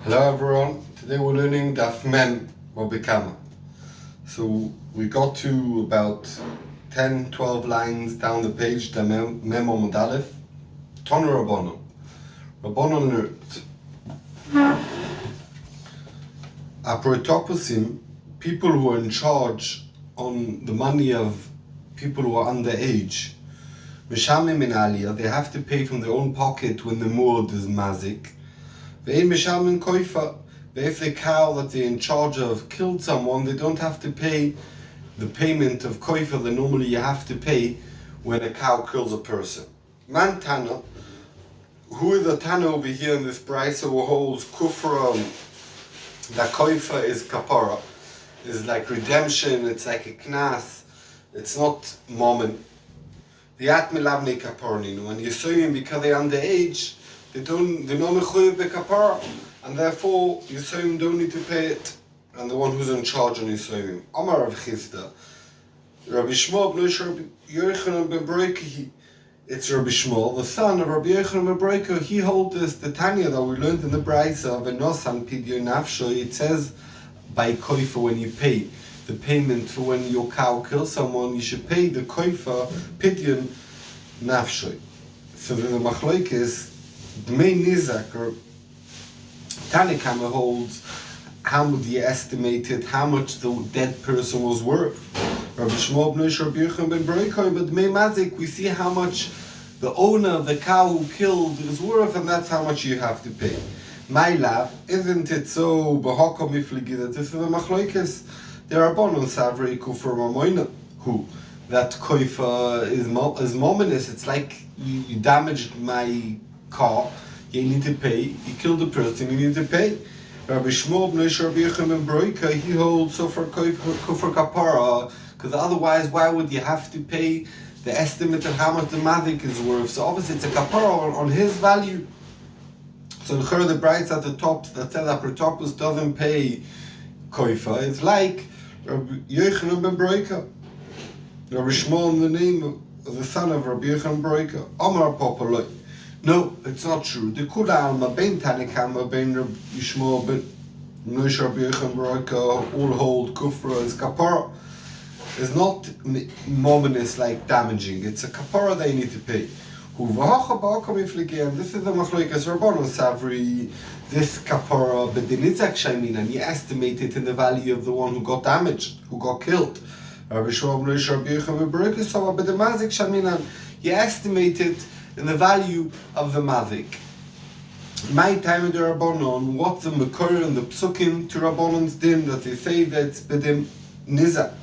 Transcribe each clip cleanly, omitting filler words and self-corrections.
Hello everyone, today we're learning Daf Mem or Bekama. So we got to about 10-12 lines down the page, the Mem Omud Aleph. Tonu Rabbanon. Rabbanon learned. Aprotoposim, people who are in charge on the money of people who are underage, Mishamim in Aliyah, they have to pay from their own pocket when the muad is mazik. If the cow that they're in charge of killed someone, they don't have to pay the payment of koifa that normally you have to pay when a cow kills a person. Man Tana, who is the Tana over here in this brisa who holds kufra, that koifa is kapara, is like redemption, it's like a knas, it's not moment. The atmilavne kaparninu, and Yisuyim, because they're underage, they're not mechuyev bekapara, and therefore Yisuyim don't need to pay it. And the one who's in charge on Yisuyim, Amar Rav Chisda, Rabbi Shmuel Rabbi Yochanan ben Broika, it's Rabbi Shmuel, the son of Rabbi Yochanan ben Broika. He holds this, the Tanya that we learned in the Brisa of Enosan Pidyon Nafsho. It says by koifa when you pay the payment for when your cow kills someone, you should pay the koifa pidyon nafsho. So the machloikis, the main nizak, or Tanakama holds how would you estimate it, how much the dead person was worth. Rabbi Shmuel Rabbi Yochanan ben Broika, but the main mazik, we see how much the owner of the cow who killed is worth, and that's how much you have to pay. My love, isn't it so? Behaka mifligi that this is a machloikis. There are bonon savri kufar mamoina who that koifa is mominous. It's like you damaged my car, you need to pay. You killed the person, you need to pay. Rabbi Shmuel Rabbi Yochanan ben Broika, he holds so for kufar kapara, because otherwise why would you have to pay the estimate of how much the mazik is worth? So obviously it's a kapara on his value. So the brights at the top that says that Protopus doesn't pay koifa. It's like Rabbi Yochanan ben Broika, Rabbi Shmuel in the name of the son of Rabbi Yochanan ben Broika. Amar Popoloi. No, it's not true. The Kula Alma ben Tanakama ben Rabbi Shmuel ben Rabbi Yochanan ben Broika all hold kufra as kapara. It's not mominous like damaging. It's a kapara they need to pay. And this is the machloikas rabbanon savri, this kapara, but the nitzak shaymin, and you estimate it in the value of the one who got damaged, who got killed. Rabbi Shmuel Rabbi Yochanan ben Broika, but the mazik shaymin, you estimate it in the value of the mazik. My time of the rabbanon, what's the makor and the psukim to rabbonon's din that they say that it's bedim nizak.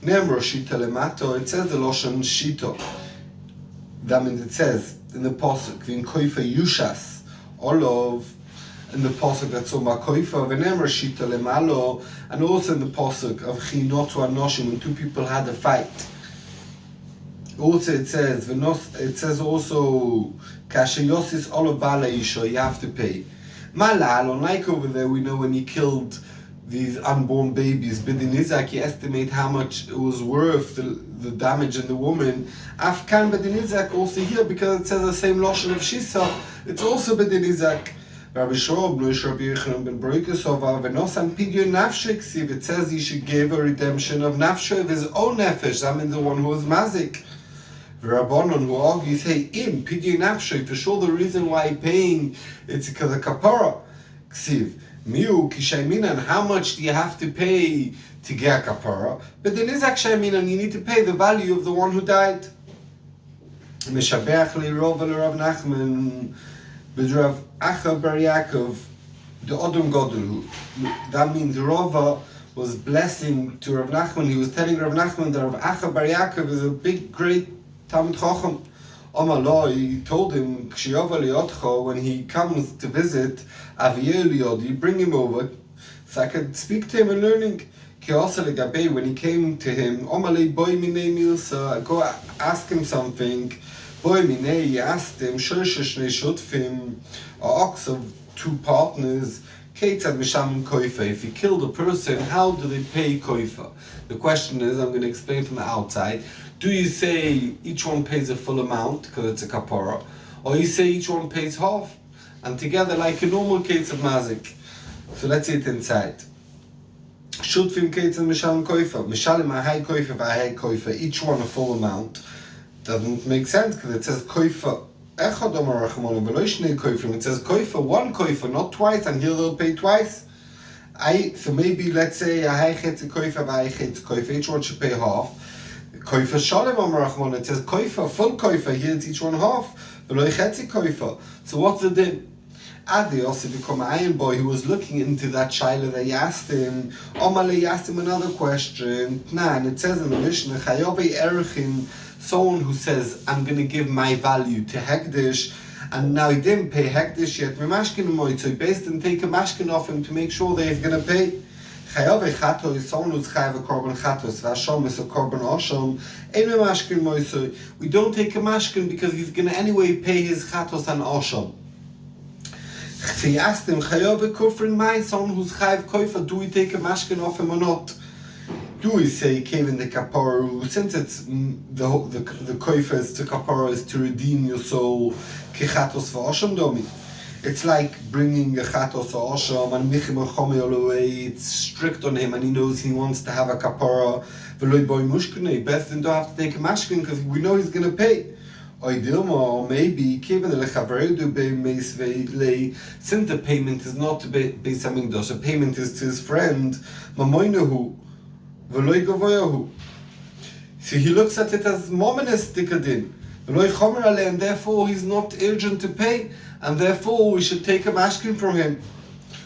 Nemro shita lemato, it says the loshan shito. That means it says in the pasuk in koifa yushas olov, in the pasuk that's on koifa v'nemar shita lemalo, and also in the pasuk of chinotu anoshim when two people had a fight. Also it says also kashayosis olov bala isha, you have to pay. Malal, unlike over there, we know when he killed these unborn babies, bidin izak, you estimate how much it was worth, the damage in the woman. Afkan bidin izak also here, because it says the same lashon of shisa, it's also bidin izak. Rabbi Shmuel Rabbi Yochanan ben Broika sova v'nosan pidyon nafshik, it says he should give a redemption of nafshe of his own nefesh, that means the one who was mazik. Rabbanon who argues, hey, in pidyon nafshik, for sure the reason why paying, it's because of kapara. Ksiv. Miu kishayminan, how much do you have to pay to get kapara? But then is shayminan, you need to pay the value of the one who died. Mishabeach li Rav Nachman b'Rav Acha bar Yaakov the Odom Godelu. That means Rava was blessing to Rav Nachman. He was telling Rav Nachman that Rav Acha bar Yaakov is a big, great Talmid Chacham. Amallah, he told him, when he comes to visit Aviyah, bring him over so I could speak to him and learning. When he came to him, go ask him something. He asked him, an ox of two partners. If you killed a person, how do they pay koifa? The question is, I'm going to explain from the outside. Do you say each one pays a full amount because it's a kapara, or you say each one pays half, and together like a normal case of mazik? So let's see it inside. Shutfim Kates and Mishalim Koifa. Mishalim a high Koifa by a high Koifa, each one a full amount. Doesn't make sense because it says Koifa Echad Omar Rachmona Veloishnei Koifim. It says Koifa, one Koifa, not twice, and here they'll pay twice. So maybe let's say a high Chetzi Koifa by a Chetzi Koifa, each one should pay half. Koifa Shalem Omar Rachmona, it says Koifa, full Koifa, here it's each one half. Veloi Chetzi Koifa. So what's the din? Adi also become an iron boy who was looking into that child that he asked him. Omale asked him another question. And it says in the Mishnah, Chayovi Erchin, someone who says, I'm going to give my value to Hekdesh, and now he didn't pay Hekdesh yet. So he based and take a mashkin off him to make sure that he's going to pay. Chayovi Chato is someone who's chayav a korban chatos, Vashom is a korban oshom. We don't take a mashkin because he's going to anyway pay his chatos and oshom. He asked him, Chayav Kufrin my son who's Chayav Koifa, do we take a mashkin off him or not? Do we say Kevin the Kaparu, since it's the Koifa is to Kapara is to redeem your soul, Kichatos for Osham Domi. It's like bringing a Chatos or Osham and Michim Chomi away, it's strict on him and he knows he wants to have a Kapara, Veloy Boy Mushkune, best than don't have to take a mashkin because we know he's going to pay. Or maybe since the payment is not to Beis Hamikdash, the payment is to his friend, so he looks at it as mominous din, and therefore he's not urgent to pay, and therefore we should take a mashkin from him.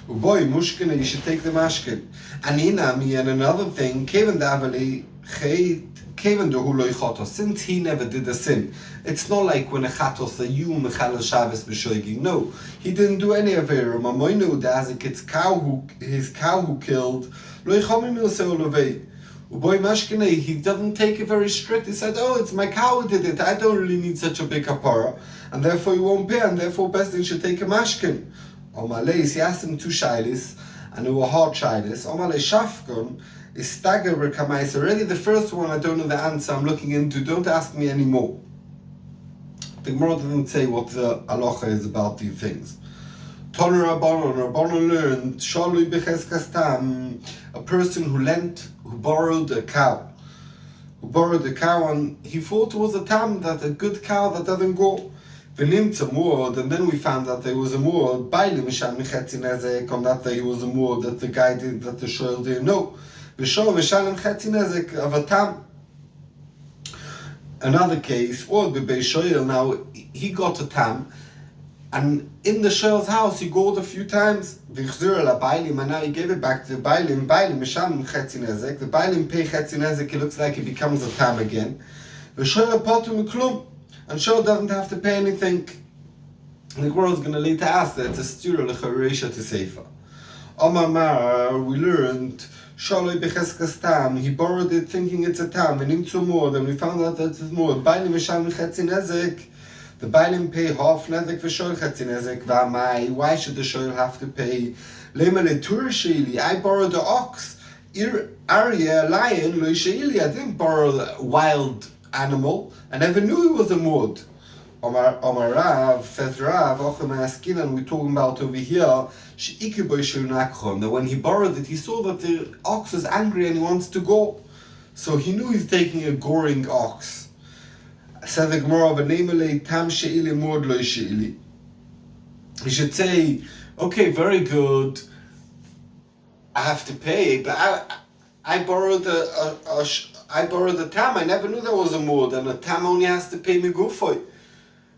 You should take the mashkin. And another thing, since he never did a sin, it's not like when a chatos a you mechal Shabbos b'shoiging. No, he didn't do any of it. Mamoinu dazik his cow who killed. He doesn't take it very strict. He said, "Oh, it's my cow who did it. I don't really need such a big kapara, and therefore he won't pay, and therefore best thing should take a mashkin." He asked him two shaylis, and they were hard shaylis. Shafkon is stagger rekamais. Already the first one, I don't know the answer. I'm looking into. Don't ask me anymore. The Gemara doesn't say what the halacha is about these things. Toner Rabbanon learned Shalui becheskas tam, a person who borrowed a cow, and he thought it was a tam, that a good cow that doesn't go. V'nimtz a muad, and then we found that there was a muad. Bailim misham michetzi nezek, on that day was a muad that the guy did, that the shoyl didn't know. V'shol mishalim chetzi nezek of a tam. Another case, or the Beis Shoyel, now he got a tam, and in the Shoyel's house he gored a few times. V'chzur la Bailim, and now he gave it back to the Bailim. Bailim misham chetzi nezek. The Bailim pay chetzi nezek. It looks like it becomes a tam again. V'shoyel potu miklum. And Shoyel doesn't have to pay anything. And the Gemara is going to later ask that it's a stira l'chareisha to seifa. Omar, we learned Shaloi becheskas tam. He borrowed it thinking it's a tam. And into more, then we found out that it's more. Bailim misham chetzi nezek. The Bailim pay half nezek v'shoyel chetzi nezek. V'amai. Why should the Shoyel have to pay? Lemele tur sheili. I borrowed the ox. Arya, lion, lo sheili. I didn't borrow a wild animal. I never knew he was a mud. Omar Rav, says Rav, and we're talking about over here, that when he borrowed it, he saw that the ox is angry and he wants to go. So he knew he's taking a goring ox. Says the Gemara, he should say, okay, very good, I have to pay, but I borrowed a tam. I never knew there was a mud, and a tam only has to pay me gufoy.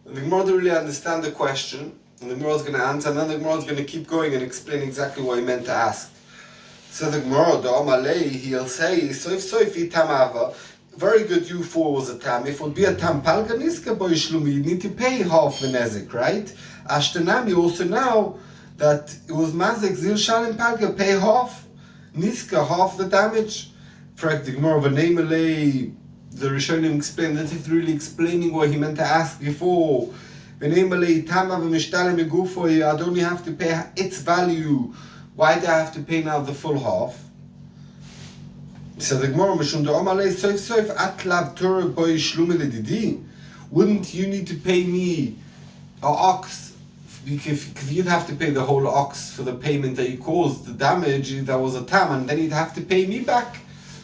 The Gemara doesn't really understand the question, and the Gemara is going to answer, and then the Gemara is going to keep going and explain exactly what he meant to ask. So the Gemara, the Omalei, he'll say, Soif tamava. Very good, you four was a tam. If it would be a tam palganiska boy shlumi, you need to pay half the nezik, right? Ashtenami also now that it was mazik zil shalim palga, pay half niska, half the damage. For the Gemara of a namelay, the Rishonim explained that he's really explaining what he meant to ask before. The namelay tama v'mishtalim megufo, I'd only have to pay its value. Why do I have to pay now the full half? So the Gemara mishum the Omalei soif atlav Torah boy shlumi ledidi. Wouldn't you need to pay me an ox because you'd have to pay the whole ox for the payment that you caused, the damage that was a tam, and then you'd have to pay me back.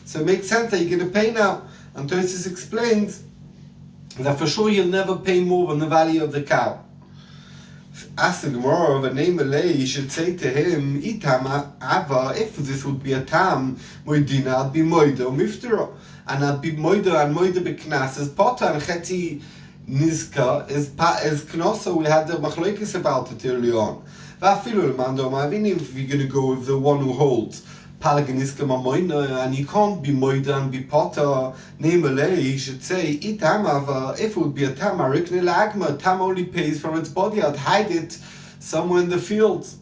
So it makes sense that you're going to pay now. And Tosis explains that for sure you'll never pay more than the value of the cow. Ask the Gemara of a name Alei, you should say to him, Itam Ava, if this would be a tam, Moidina, I'd be Moida or Miftara. And I'd be Moida and Moida Beknas as Potter and Cheti Nizka is Knossa. We had the Machloikis about it early on. Vafilu Mando Mavini, if you're going to go with the one who holds Palaganiska Mamoina, and you can't be Moida and be Potter, name Alei, you should say, Itam Ava, if it would be a tam, Arikne Lagma, tam only pays from its body, I'd hide it somewhere in the fields.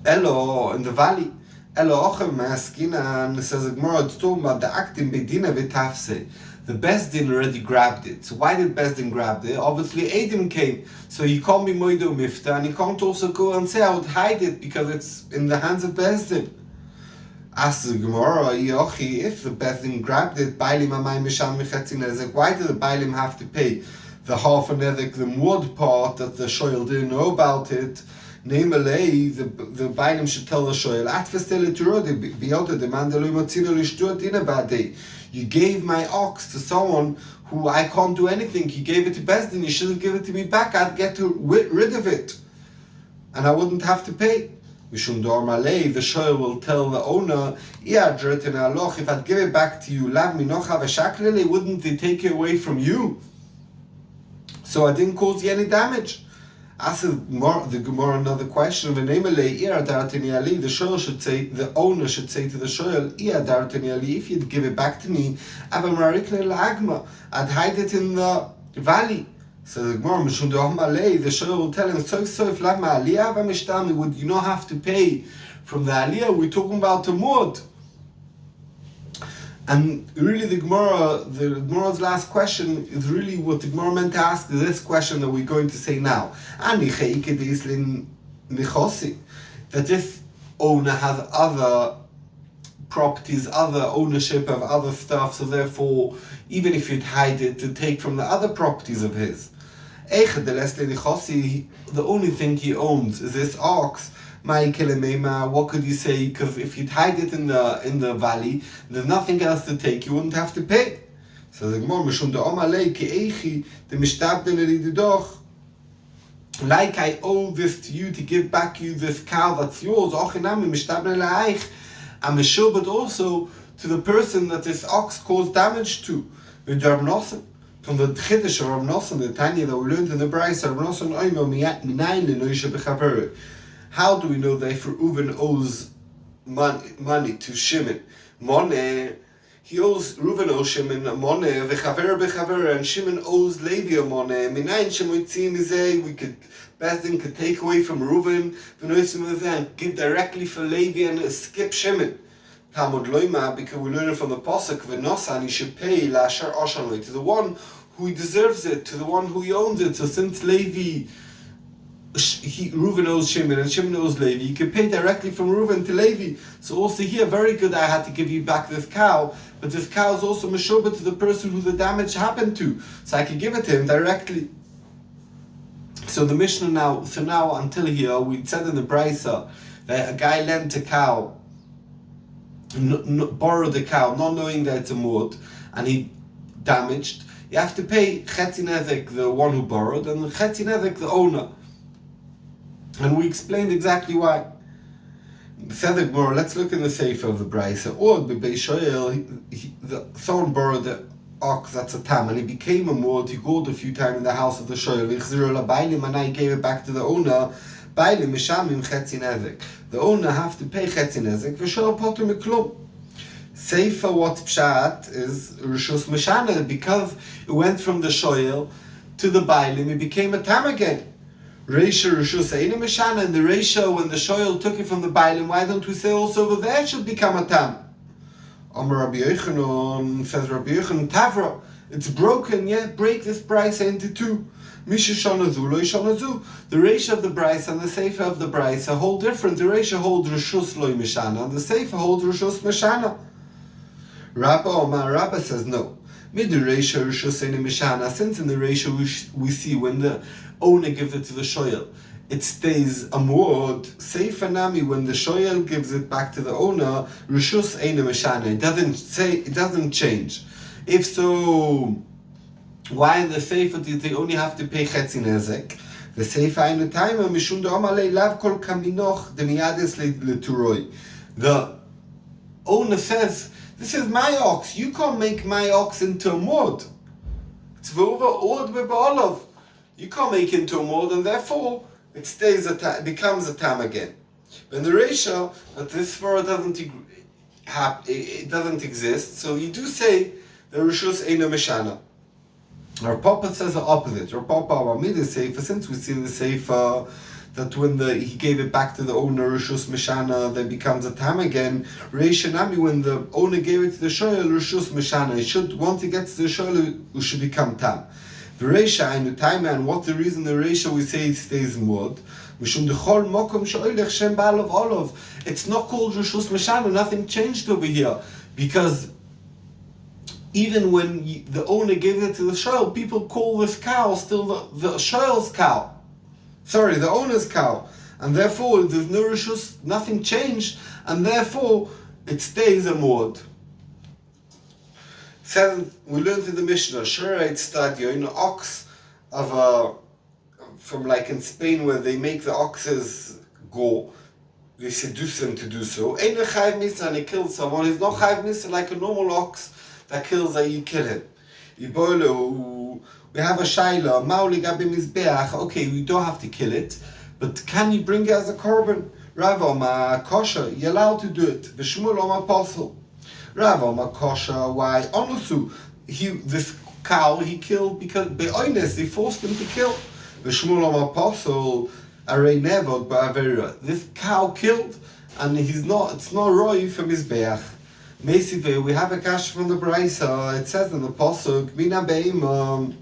Elo, in the valley. Elo Ochem Maskina, and says the Gemara, it's talking about the Aktim Bedina Vitafse. The Bezdin already grabbed it. So why did Bezdin grab it? Obviously Adam came. So you can't be Moido Mifta, and you can't also go and say I would hide it because it's in the hands of Bezdin. Asks the Gemara, Yochi, if the Bezdin grabbed it, Bailim Amay Misham Mechetzi Nezek, why did the Bailim have to pay the half a Nezek, the Muad part that the Shoyal didn't know about it? Namely, the Bailim should tell the Shoyal, Atfestele Turodi, Biota, the Mandalui Motzino Lishtuat in a bad day. You gave my ox to someone who I can't do anything. You gave it to Bezdin, you should have given it to me back. I'd get rid of it. And I wouldn't have to pay. Mishum Dor Malay, the Shoyal will tell the owner, if I'd give it back to you, wouldn't they take it away from you? So I didn't cause you any damage. Ask the Gemara another question of a name, the Shoyal should say, the owner should say to the Shoyal, if you'd give it back to me, I'd hide it in the valley. So the Gemara, the Shoyal will tell him, would you not have to pay from the Aliyah? We're talking about the Muad. And really the Gemara's last question is really what the Gemara meant to ask, is this question that we're going to say now. That this owner has other properties, other ownership of other stuff, so therefore, even if you'd hide it, to take from the other properties of his. The only thing he owns is this ox. What could you say? Because if you'd hide it in the valley, there's nothing else to take. You wouldn't have to pay. So the Gemara, like I owe this to you to give back you this cow that's yours. I'm sure, but also to the person that this ox caused damage to. From the Chiddush of Rav Nosson, the Tanya that we learned in the Brayso, Rav Nosson Oimo minayin lenoisha b'chaver. How do we know that if Reuven owes money to Shimon? Reuven owes Shimon money, v'chaver b'chaver, and Shimon owes Levi money. Minayin shemoitzim izeh, Bezdin could take away from Reuven, and give directly for Levi and skip Shimon. Talmud Loima, because we learn it from the Pasuk, v'nosan, he should pay lashar oshanoi, to the one who he deserves it, to the one who he owns it. So since Reuven owes Shimon and Shimon owes Levi, you can pay directly from Reuven to Levi. So also here, very good, I had to give you back this cow, but this cow is also meshubah to the person who the damage happened to, so I can give it to him directly. So the Mishnah now until here, we said in the Brayso that a guy lent a cow, borrowed a cow, not knowing that it's a muad, and he damaged. You have to pay Chetzi Nezek, the one who borrowed, and Chetzi Nezek, the owner. And we explained exactly why. Let's look in the Sefer of the Brayso. Someone borrowed the ox, that's a tam, and he became a muad. He gored a few times in the house of the shoyel. And I gave it back to the owner. The owner have to pay Chetzi Nezek. Sefer what pshat is Rishus Meshana, because it went from the shoyel to the bailim, it became a tam again. Reisha Rishus Eina Meshana, and the Reisha, when the shoyel took it from the bailim, why don't we say also over there it should become a tam? Amar Rabbi Yochanan, says Rabbi Yochanan, Tavra, it's broken, break this Brayso into two. Misha Shanazu, Lo Shanazu. The Reisha of the Brayso and the Sefer of the Brayso are whole different. The Reisha holds Rishus Lo Meshana, and the Sefer holds Rishus Meshana. Rabba says no. Mid the Reisha Rishus Eina Meshana, since in the Reisha we see when the owner gives it to the shoyel, it stays amud. Seifa nami, when the shoyel gives it back to the owner, rishus eina meshana. It doesn't change. If so, why in the seifa did they only have to pay chetzi nezek? The seifa einu taima mishum de'omalei lav kol kaminoch demiyades leturoi. The owner says, this is my ox. You can't make my ox into a mod. It's v'uva od be'ba'olav. You can't make it into a mod, and therefore it becomes a tam again. But in the ratio that this svara doesn't exist, so you do say the rishus eina meshana. Our Papa says the opposite. Our Papa Amida Sefer, since we see in the Sefer that when he gave it back to the owner, Rishus Meshana, then becomes a tam again. Reishanami, when the owner gave it to the shoyel, Rishus Meshana, once he gets to the shoyel, it should become tam. The Reisha Ainu Taima, and what's the reason the Reisha we say it stays mod? Mishum dechol mokom shoylech shem ba'alav olav. It's not called Rishus Meshana, nothing changed over here, because even when the owner gave it to the shoyel, people call this cow still the shoyel's cow. Sorry, the owner's cow. And therefore, there's no rishus, nothing changed, and therefore, it stays a mod. Seventh, we learned in the Mishnah, Shureit Stadio, an ox from like in Spain where they make the oxes go, they seduce them to do so. Ein chayv misa, and he kills someone. He's not chayv misa like a normal ox that kills that you kill him. We have a shaila, mauli gabi mizbeach. Okay, we don't have to kill it, but can you bring it as a korban? Rava ma kosher, you're allowed to do it. V'shmul ma apostle. Rava ma kosher, why? Onusu, this cow he killed because be'oines they forced him to kill. V'shmul ma apostle, arei nevod ba'avera. This cow killed, and it's not roy from his beach. Mesive, we have a kash from the Braisa. It says in the pasuk, mina be'ima.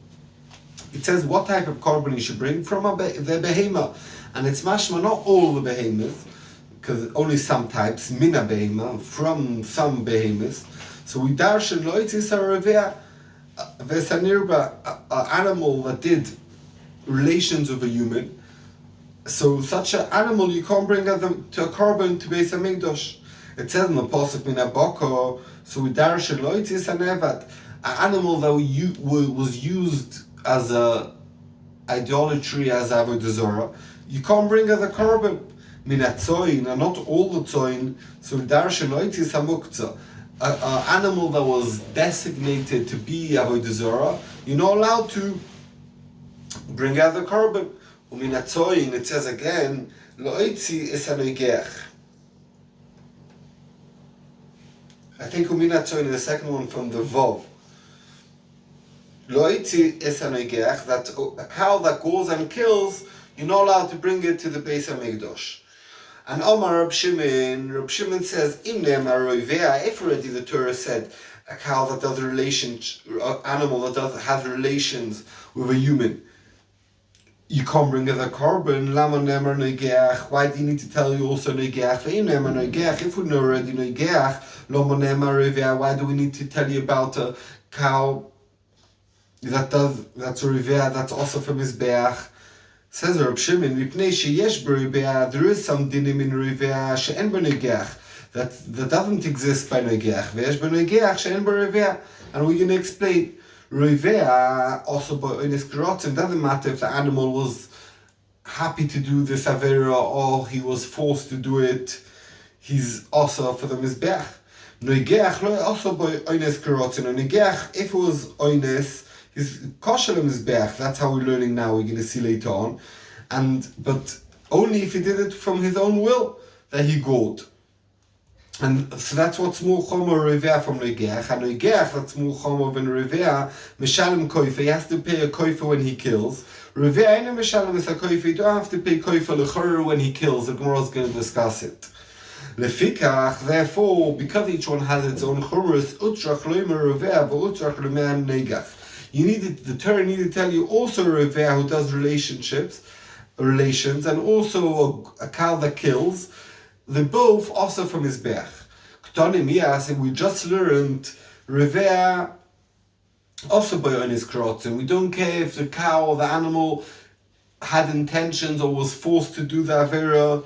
It says what type of korban you should bring from the behema, and it's mashma not all the behemoths, because only some types. Mina behema, from some behemoths. So we darshan loitis haraveh v'sanirba, an animal that did relations with a human. So such an animal you can't bring to a korban to Beis Hamikdash. It says in the pasuk mina boko. So we darshan loitis hanevad, an animal that was used as a idolatry, as avodah zarah, you can't bring as a korban. Minatzoin, and not all the tzoin. So darshan loitis hamuktzah, an animal that was designated to be avodah zarah, you're not allowed to bring as a korban. Minatzoin, it says again, loitzi is anoigech. I think uminatzoin is the second one from the Vov. Loiti esanoigech, that a cow that goes and kills, you're not allowed to bring it to the Beis Hamikdash. And Omar Rab Shimon says, Im ne'emar roivea, if already the Torah said a cow that does animal that has relations with a human, you can't bring it a korban. Lama ne'emar noigech, why do you need to tell you also noigech? Im ne'emar noigech, if we know already noigech, lama ne'emar roivea, why do we need to tell you about a cow that's Rivea, that's also from his beach? Says Rab Shimon, Mipnei sheyesh b'Rivea, there is some dinim in Rivea she'en b'Noigech, that doesn't exist by Noigech. Ve'yesh b'Noigech she'en b'Rivea, and we're going to explain. Rivea also by Oines Gerotzim, doesn't matter if the animal was happy to do this avera or he was forced to do it. He's also for the mizbeach. Noigech also by Oines Gerotzim. Noigech, if it was Oines, he's kosher mizbeach. That's how we're learning now. We're going to see later on, but only if he did it from his own will that he gored. And so that's what's more chomer rivea from noigech. And noigech, that's more chomer than rivea. Mishalem koifa, he has to pay a koifa when he kills. Rivea ain't a mishalem is a koifa. You don't have to pay koifa lechor when he kills. The Gemara is going to discuss it. Lefikach, therefore, because each one has its own chumrus, utrach loimer rivea, but utrach loimer noigech. The Torah needed to tell you also a rivea who does relations, and also a cow that kills. They both also from his bech. We just learned rivea also by on his krotzen. We don't care if the cow or the animal had intentions or was forced to do the Avera,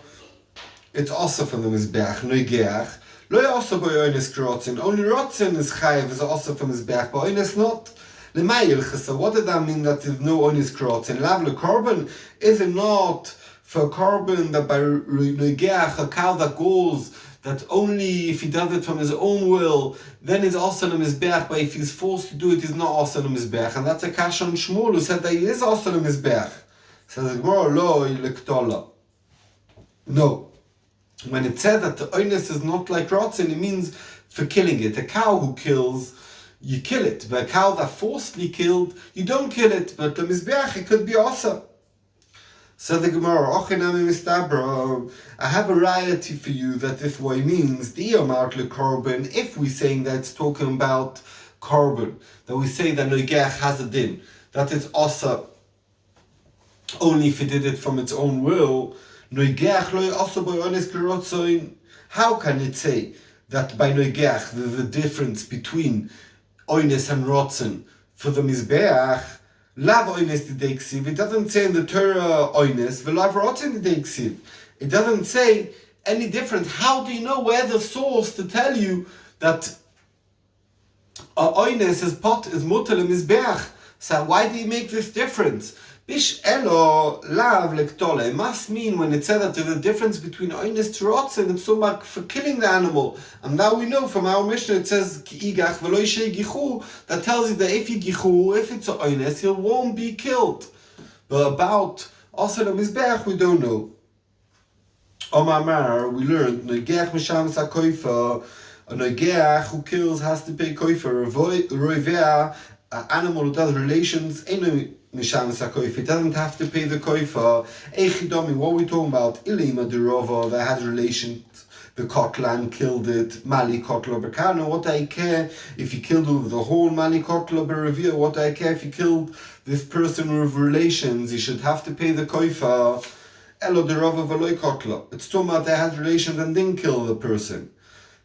it's also from the Mizbeach, Noigeach. Lo also by Oines Rotzen. Only Rotzen is Chayev, is also from Mizbeach, but Oines not. So what does that mean that there's no Oines Rotzen? Lavle Korban, is it not for Korban that by Noigeach, a cow that goes, that only if he does it from his own will, then is also a Mizbeach, but if he's forced to do it, he's not also a Mizbeach. And that's a Kash on Shmuel, who said that he is also a Mizbeach. Says the Gemara, lo lektola. No. When it said that the oinus is not like rotzen, it means for killing it. A cow who kills, you kill it. But a cow that forcibly killed, you don't kill it. But the mizbeach, it could be also. So the Gemara, ochinami mistabra, I have a rayati for you that this way means the iyomart le korban. If we're saying that it's talking about korban, that we say that noigech has a din, that it's also only if it did it from its own will. How can it say that by Noigeach there's a difference between Oines and Rotzen for the Mizbeach? Lav Oines Dideksiv. It doesn't say in the Torah Oines, Velav Rotzen Dideksiv. It doesn't say any difference. How do you know where the source to tell you that Oines is mutal and Mizbeach? So why do you make this difference? Bish elo lav lektola. It must mean when it said that there's a difference between oines to rotzen, it's so much for killing the animal. And now we know from our Mishnah it says ki igach v'lo yishei gichu, that tells you that if you gichu, if it's a oines, he won't be killed. But about also the mizbeach we don't know. Omar, we learned noigech misham sakoifa. A noigech who kills has to pay koifa. Roivea, an animal who does relations, it doesn't have to pay the koifa. Eichidomi, what are we talking about? Ilima derova, that had relations. The kotlan killed it. Mali kotla berkano, what do I care if he killed with the horn? Mali kotla berevia, what do I care if he killed this person with relations? He should have to pay the koifa. Elo derova veloy kotla. It's talking about they had relations and didn't kill the person.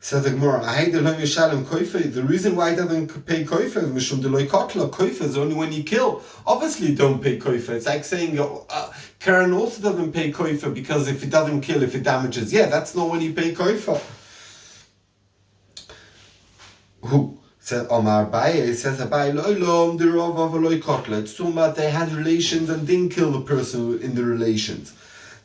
Says the Gemara, the reason why it doesn't pay koifa is mishum deloy kotla. Koifa is only when you kill. Obviously, you don't pay koifa. It's like saying Karen also doesn't pay koifa because if it doesn't kill, if it damages, yeah, that's not when you pay koifa. Who said Omar Baye? Says Abaye loylom derova veloy kotla. It's talking about they had relations and didn't kill the person in the relations.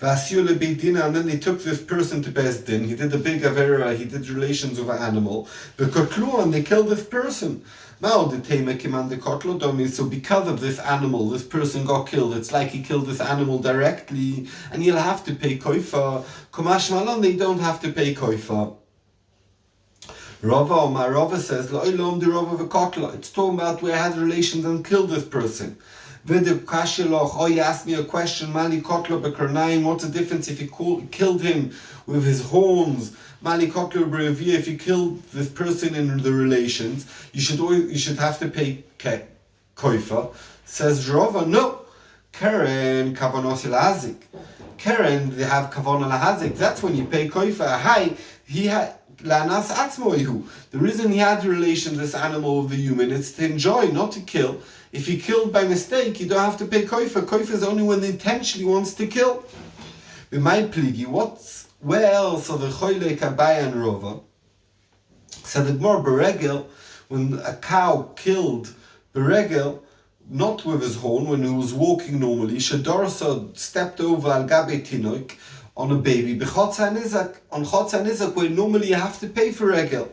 And then they took this person to Beis Din. He did a big avera, he did relations with an animal. And they killed this person. Now the Tema commanded Kotlo Domi, so because of this animal, this person got killed. It's like he killed this animal directly, and he'll have to pay koifa. Kumash Malon, they don't have to pay koifa. Rava, my Rava says, Lo'ilom de Rava v'kotla. It's talking about where I had relations and killed this person. Oh, you asked me a question, Mali Kotla Bekarnaim, what's the difference if you killed him with his horns? Mali Kotla Brevia, if you killed this person in the relations, you should have to pay koifa. Says Rova, no. Karen Kavanos Lahazik. Karen, they have Kavanah Lahazik. That's when you pay koifa. Hi, he had Lanas Atzmoihu. The reason he had relations with this animal with the human is to enjoy, not to kill. If he killed by mistake, you don't have to pay koifa. Koifa is only when he intentionally wants to kill. With my pligi, where else are the choyle kabaya and rova? So the more beregel, when a cow killed beregel, not with his horn, when he was walking normally, Shadorsa stepped over al gabe tinoik on a baby. Bechotza nizak, on chotza nizak, where normally you have to pay for regel,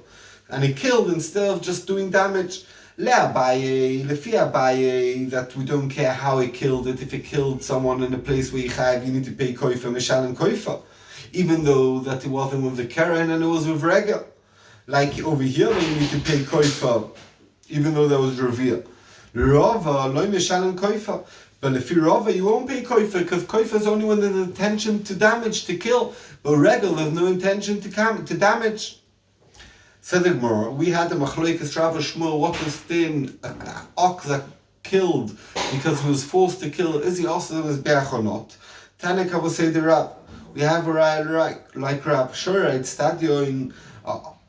and he killed instead of just doing damage. Lefi Abaye, that we don't care how he killed it. If he killed someone in a place where you need to pay koifa, mishalim koifa, even though that it wasn't with the Karen and it was with regel. Like over here, when you need to pay koifa, even though that was revere. Rava, loy mishalim koifa. But if you're Rava, you won't pay koifa, because koifa is only when there's intention to damage, to kill. But regel, there's no intention to damage. Said the Gemara, we had the Machloikas Rav Shmuel, what was then an ox that killed because he was forced to kill, is he also was Beach or not? Tanaka will say the Rab, we have a right like Rab, sure, it's stadio in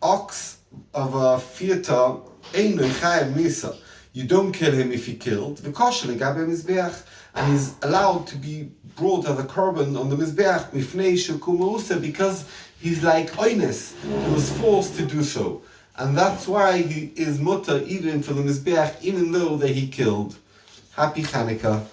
ox of a theater, Einu Chayim Misa. you don't kill him if he killed, and he's allowed to be brought as a korban on the Mizbeach, because he's like Oines, he was forced to do so. And that's why he is mutter even for the Mizbeach, even though that he killed. Happy Hanukkah.